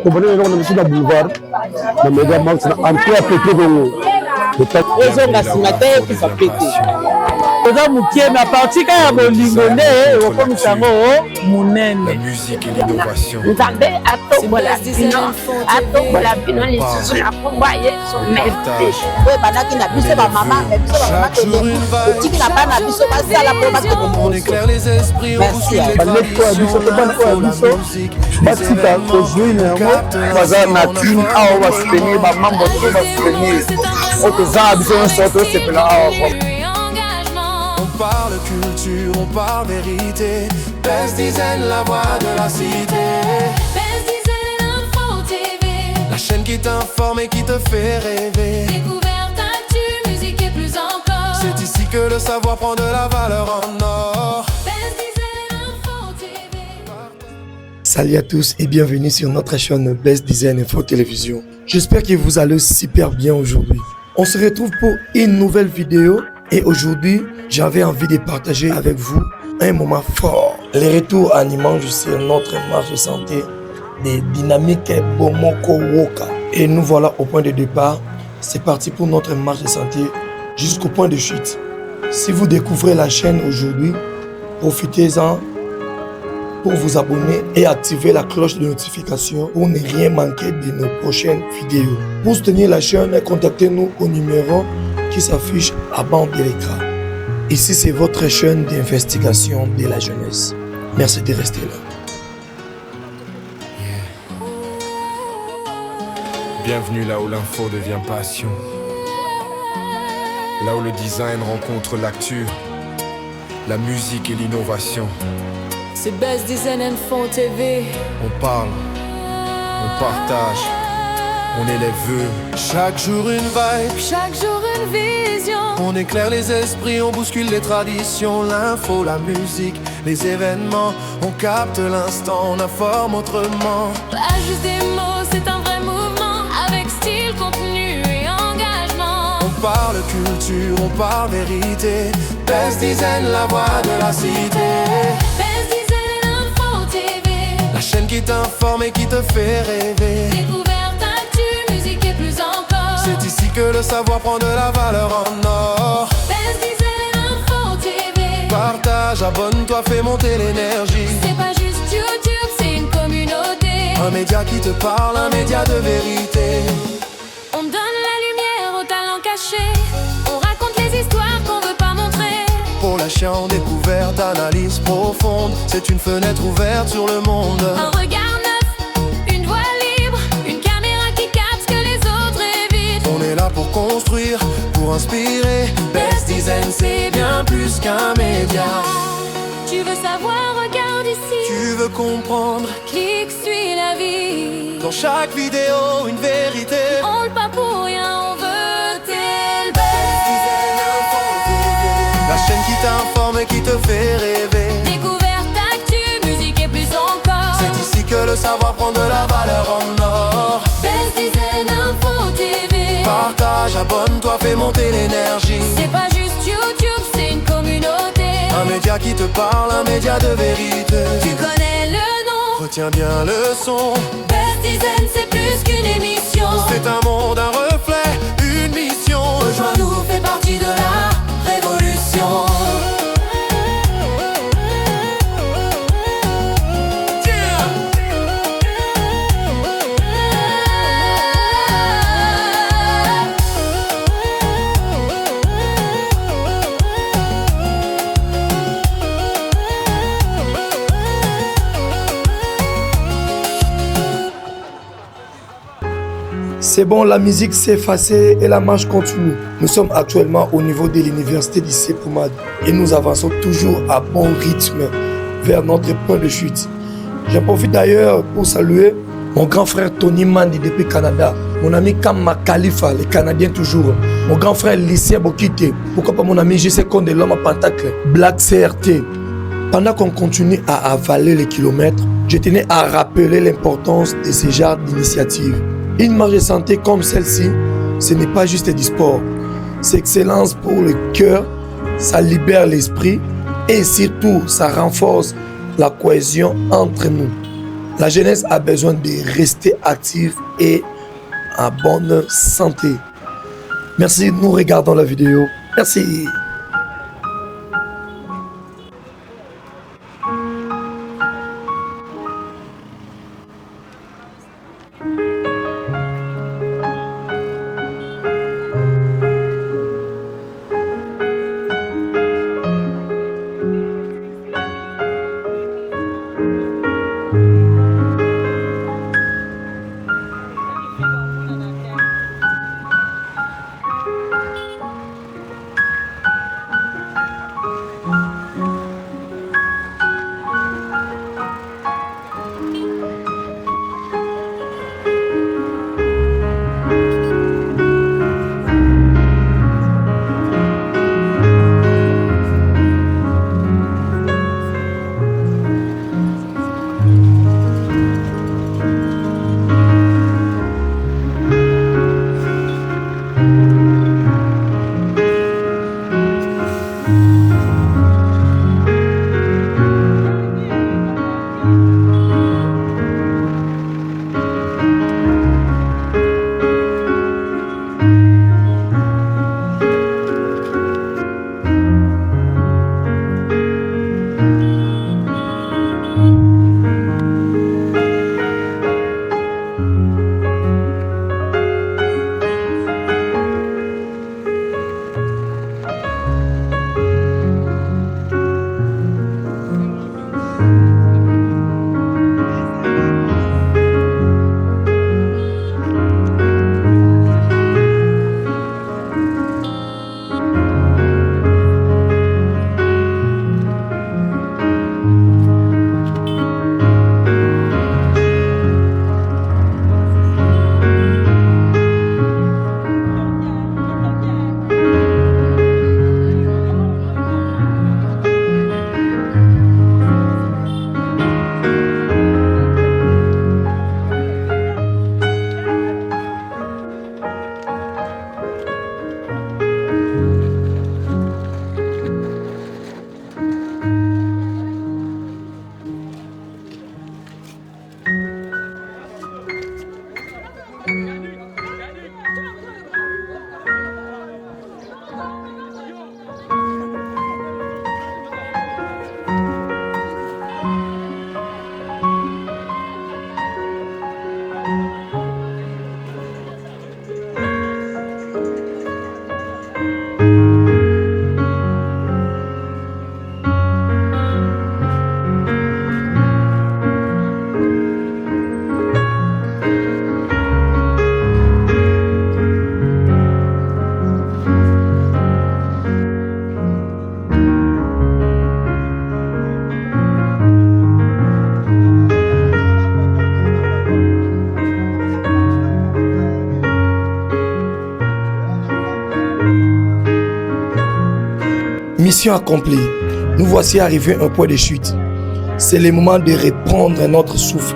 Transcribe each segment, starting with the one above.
tobone lelo na misu na boulevard na Mega Max na Antoine Pété Bongo ozonga nsima te ekisa pete oza mokie na parti kaka ya bolingo nde okomisa yango monene nzambe atombola bino lisusu na kombo ya Yesu merci oyo ebandaki na biso bamama biso bamama otiki na bana na biso basala mpo baleko ya biso to baleko ya biso batika kozwina yango baza na tine awa basoutenir bamambo to basoutenir oyo toza biso nyonso tosepela awa. On parle culture, on parle vérité. Best Design, la voix de la cité. Best Design Info TV. La chaîne qui t'informe et qui te fait rêver. Découverte, actu, musique et plus encore. C'est ici que le savoir prend de la valeur en or. Best Design Info TV. Salut à tous et bienvenue sur notre chaîne Best Design Info Télévision. J'espère que vous allez super bien aujourd'hui. On se retrouve pour une nouvelle vidéo. Et aujourd'hui, j'avais envie de partager avec vous un moment fort. Le retour animant sur notre marche de santé des dynamiques Bomoko Woka. Et nous voilà au point de départ. C'est parti pour notre marche de santé jusqu'au point de chute. Si vous découvrez la chaîne aujourd'hui, profitez-en pour vous abonner et activer la cloche de notification pour ne rien manquer de nos prochaines vidéos. Pour soutenir la chaîne, contactez-nous au numéro qui s'affiche à bas de l'écran. Ici, c'est votre chaîne d'investigation de la jeunesse. Merci de rester là. Bienvenue là où l'info devient passion. Là où le design rencontre l'actu, la musique et l'innovation. C'est Best Design Info TV. On parle, on partage, on est les vœux. Chaque jour une vibe, Chaque jour une vision. on éclaire les esprits, on bouscule les traditions. L'info, la musique, les événements, on capte l'instant, on informe autrement. Pas juste des mots, c'est un vrai mouvement. Avec style, contenu et engagement. On parle culture, on parle vérité. Best Design, la voix de la cité. Best Design Info TV. La chaîne qui t'informe et qui te fait rêver. Découverte, actu, musique et plus encore. C'est ici que le savoir prend de la valeur en or. Best Design Info TV. Partage, abonne-toi, fais monter l'énergie. C'est pas juste YouTube, c'est une communauté. Un média qui te parle, un média de vérité. On donne la lumière aux talents cachés. On raconte les histoires qu'on veut pas montrer. Pour lâcher en découverte, analyse profonde. C'est une fenêtre ouverte sur le monde. Un regard neuf, une voix libre, une caméra qui capte ce que les autres évitent. On est là pour construire, pour inspirer. Best Design, c'est bien plus qu'un média. Tu veux savoir, regarde ici. Tu veux comprendre, Clique, suis la vie. dans chaque vidéo, une vérité. On le pas pour rien, on veut t'élever. La chaîne qui t'informe et qui te fait rêver. Découverte, actu, musique et plus encore. C'est ici que le savoir prend de la valeur en or. Best Design Info TV. Partage, abonne-toi, fais monter l'énergie. C'est pas juste YouTube, c'est une communauté. Un média qui te parle, un média de vérité. Tu connais le nom. Retiens bien le son. Best Design, c'est plus qu'une émission. C'est un monde, un reflet, une mission. Rejoins-nous, fais partie de la révolution. C'est bon, la musique s'est effacée et la marche continue. Nous sommes actuellement au niveau de l'université d'Issé Poumad et nous avançons toujours à bon rythme vers notre point de chute. J'en profite d'ailleurs pour saluer mon grand frère Tony Mandi depuis Canada, mon ami Kama Khalifa, les Canadiens toujours, mon grand frère Lucien Bokite, pourquoi pas mon ami JC Conde, l'homme à Pentacle, Black CRT. Pendant qu'on continue à avaler les kilomètres, je tenais à rappeler l'importance de ce genre d'initiative. Une marche de santé comme celle-ci, ce n'est pas juste du sport. C'est excellence pour le cœur, ça libère l'esprit et surtout ça renforce la cohésion entre nous. La jeunesse a besoin de rester active et en bonne santé. Merci, nous regardons la vidéo. Merci. Mission accomplie. Nous voici arrivés à un point de chute. C'est le moment de reprendre notre souffle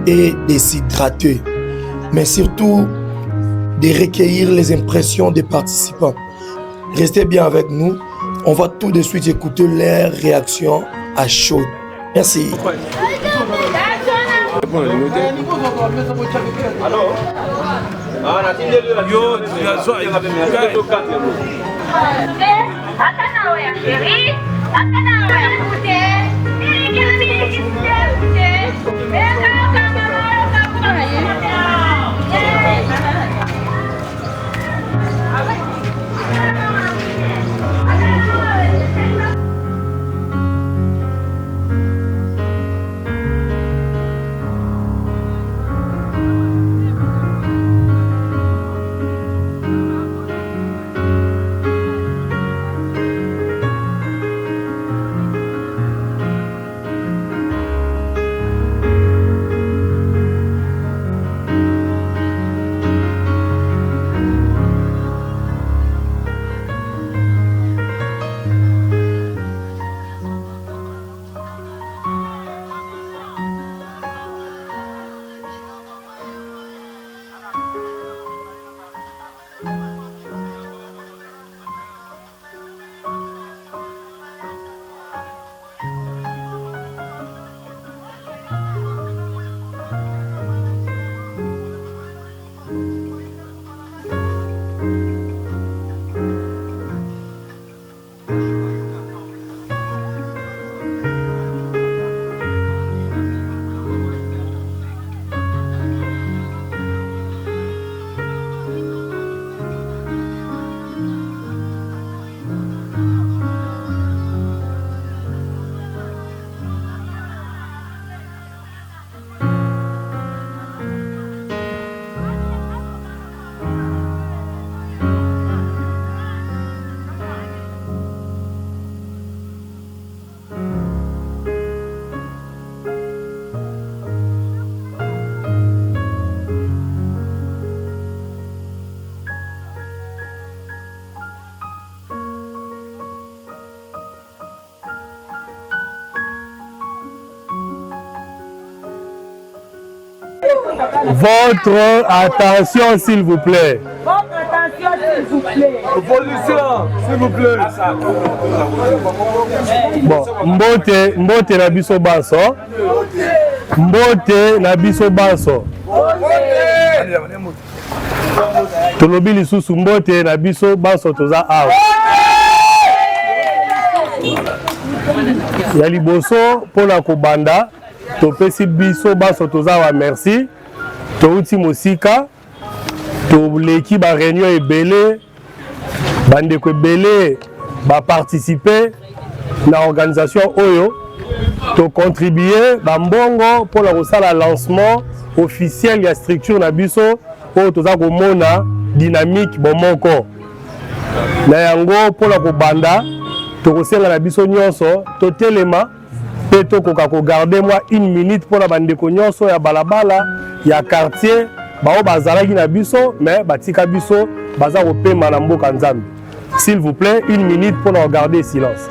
et de s'hydrater, mais surtout de recueillir les impressions des participants. Restez bien avec nous. On va tout de suite écouter leurs réactions à chaud. Merci. Votre attention, s'il vous plaît. Votre attention, s'il vous plaît. Opposition, s'il vous plaît. Bon, mbote na biso baso. Mbote na biso baso. Tolobi lisusu mbote na biso baso toza awa. Ya liboso pona kobanda topesi biso baso toza wa merci. Touti mosika toleki ba réunion ebele bandeko ebele ba participer na organisation oyo to contribuer ba mbongo pona kosala lancement officiel ya structure na biso oyo toza komona dynamique bomoko na yango pona kobanda tokosenga na biso nyonso totelema pe tokoka kogarde mwa 1 minute pona bandeko nyonso ya balabala ya quartier bao bazalaki na biso mais batika biso baza kopema na mboka nzambe. S'il vous plaît, 1 minute pour nous regarder silence.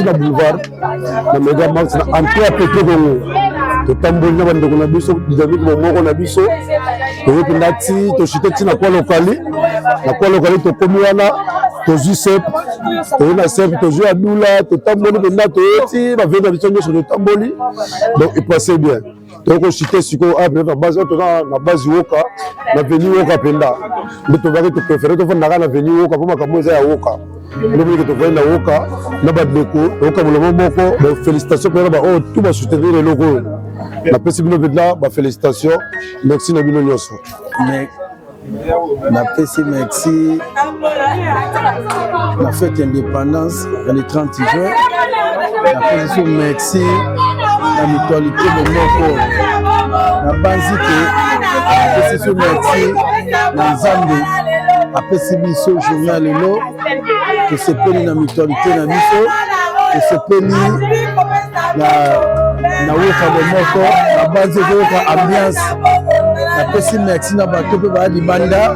On a boulevard, le méga max, en tout à pété de tambouille, on a biso, dynamique, on a biso, on a nati, to chiteti na quoi locali, to komiana, to jusep, to na sep, to jouer à doula, to tamboli, to nati, ma vie d'habitude sur le tamboli, donc il passait bien. Donc on chitait sur quoi après la base, on a la base Woka, la venue Woka penda, mais tu vas te préférer, tu vas na la venue Woka pour ma camoufler à Woka. Nous que tu vois na Woka, na badeko, Woka le moment moko, félicitations pour oh tout va soutenir les locaux. La possible de là, félicitations, merci na bino nyoso. Mais la PC merci la fête d'indépendance le 30 juin. La position merci la mutualité de Moko. La banzite la position merci la Zambie. La PC journal lelo que se peli na mutualité na biso que se peli na Woka de Moko la banzite Woka ambiance. La PC merci na bato pe ba di banda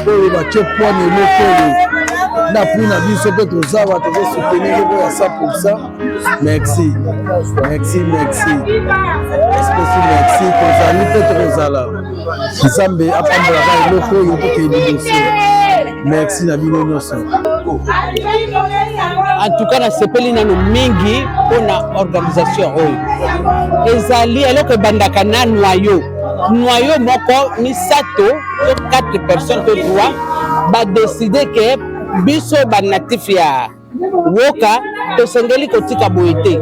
oyo ba che point le lokolo na plus na biso pe tozawa to soutenir ko ya 100%. Merci merci kozali pe tozala Nzambe apambola ka eloko oyo to ke liboso. Merci na bino nyonso. En tout cas, na sepeli nano mingi pona organisation oyo ezali eloko bandaka na noyau moko misato to 4 personnes to 3 ba décider que biso ba natif ya Woka to sengeli kotika boete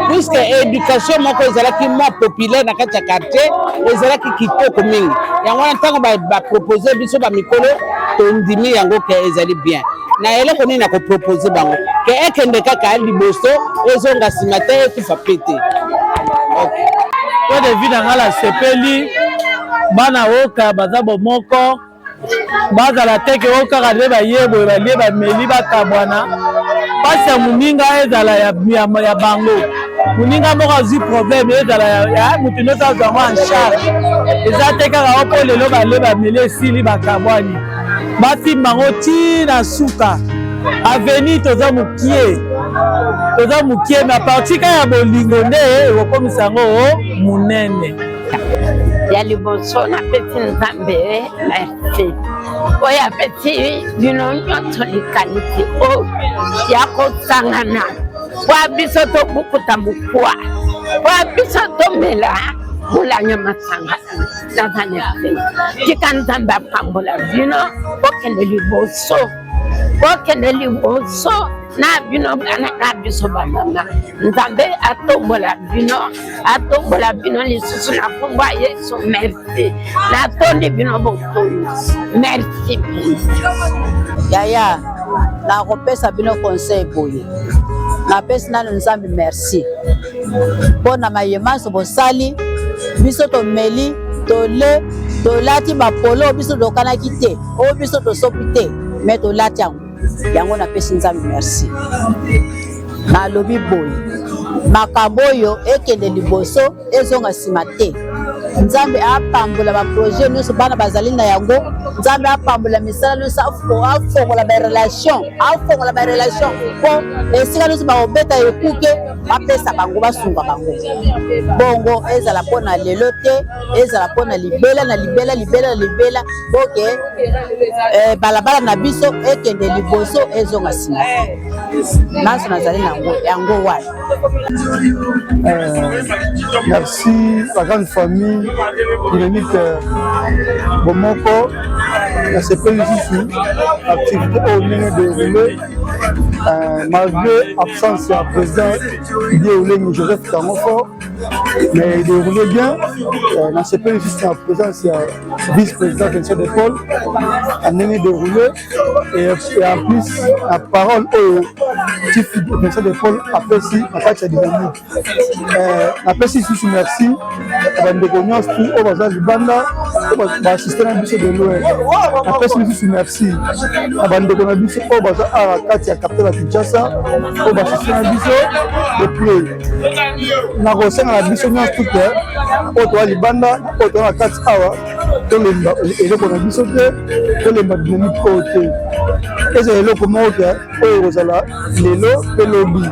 puisque éducation moko ezalaki mo populaire na kati ya quartier ezalaki kitoko mingi yango na ntango ba proposer biso ba mikolo to ndimi yango ke ezali bien na eloko nini na ko proposer bango ke ekende kaka liboso ezonga simate ekifa pete. Okay. To de vie dans la sepeli bana Woka baza bomoko bazala teke Woka kade bayebo balie bameli bakabwana pasi ya muninga ezala ya bango muninga moko azwi problème ezala ya mutu nyonso azwango en charge eza te kaka opo lelo balie bameli esili bakabwani basimbango ntina suka aveni toza mokie me apartika ya bolingo nde ekokomisa yango munene ya liboso na peti Nzambe merci oyo apeti bino nyonso likanisi oyo ya kosangana po biso tobukuta mokwa po biso tomela mulanya masanga naza merci tika Nzambe apambola bino bokende liboso na bino bana na biso bamama Nzambe atombola bino lisusu na kombo ya Yesu merci natondi bino botoyi merci yaya nakopesa bino conseil boye napesi nano Nzambe merci mpona mayemaso bosali biso tomeli tole tolati bapolo biso tokanaki te oyo biso tosopi te me tolati yango napesi Nzambe merci nalobi boye makambo oyo ekende liboso ezonga nsima te Nzambe apambola baprojet nyonso bana bazali na yango Nzambe apambola misala nyonso afongola barelation mpo esika nyonso bakobeta ekuke bapesa bango basunga bango bongo ezala mpona lelo te ezala mpona libela boke balabala na biso ekende liboso ezonga nsima naso nazali yango wana. Merci la grande famille dynamique Bomoko, la CPI ici, activité au lieu de rouler. malgré l'absence du président Idéolé Joseph Kamofo, mais il déroulait bien. Dans ce pays, juste en présence, il y a vice-président Vincent de Paul, en année déroulé. Et en plus, la parole au chief Vincent de Paul apprécie la partie de dynamique. Apprécie aussi merci. Bande Cognos, tout au bazar du Banda, au assistant à de l'Ouest. Apprécie aussi merci. Bande Cognos, au bazar à la carte, il y a capté la Kinshasa, au assistant à de plus. Na rosé na biso nyas tout est au toa libanda au toa 4 hours to lemba eloko na biso te to lemba dynamique côté eza eloko moko oyo kozala lelo pe lobi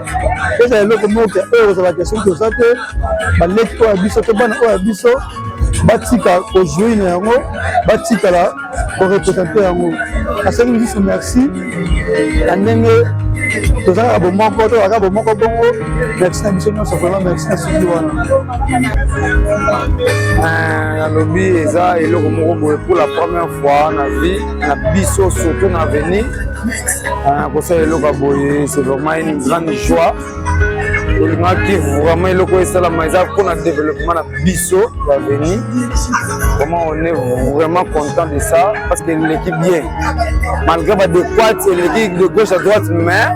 eza eloko moko oyo kozala question koza te baleki oyo biso te bana oyo biso batika kozwi na yango batikala korepresente yango asengi juste merci na ndenge tozalaka bomoko tozalaka bomoko bongo merci na biso nyonso vraiment merci na suki wana nalobi eza eloko moko boye pour la première fois na vie na biso surtout na avenir kosala eloko ya boye c'est vraiment une grande joie olingaki vraiment eloko esalama eza mpona développement na biso ya avenir vraiment on est vraiment content de ça parce que l'équipe bien malgré badéquate l'équipe de gauche à droite mais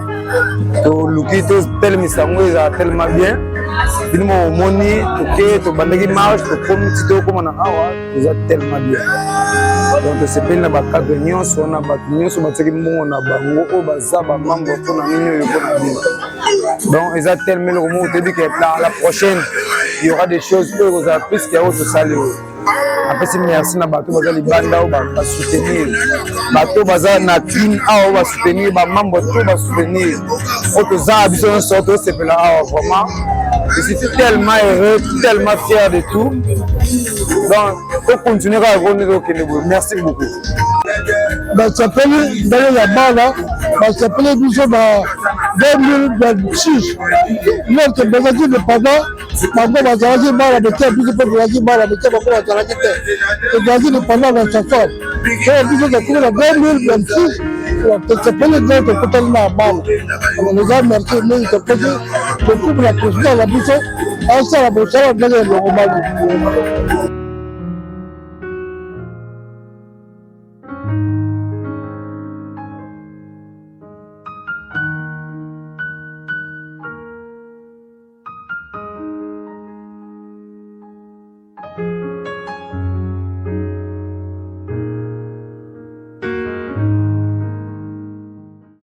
toluki totelemisa yango ezala tellement bien finalement omoni toke tobandaki marche tokomi ti tokóma na awa eza tellement bien donc tosepeli na bacadre nyonso na bato nyonso batiaki mbongo na bango oyo baza bamembre mpona nini oyo mpona bino donc eza tellement eloko moko toyebi ke la prochaine il y aura des choses oyo kozala plus ke oyo tosali oyo apesi merci na bato baza libanda oyo basoutenir bato baza na kine awa oyo basoutenir bamembre to basoutenir oyo toza biso nyonso tosepela awa vraiment je suis tellement heureux, tellement fier de tout. Donc, on continuera à revenir au Kenya. Merci beaucoup. Ça s'appelle la balle, ça s'appelle 2026. Notre président indépendant, maintenant, on va dire balle avec elle, puis on va dire balle avec elle, on va dire le président indépendant dans sa forme. Et puis, on va dire 2026. Ça s'appelle notre totalement balle. On nous a merci, mais il s'appelle le couple de la présidence, la bouche, ensemble, on va dire le Romain.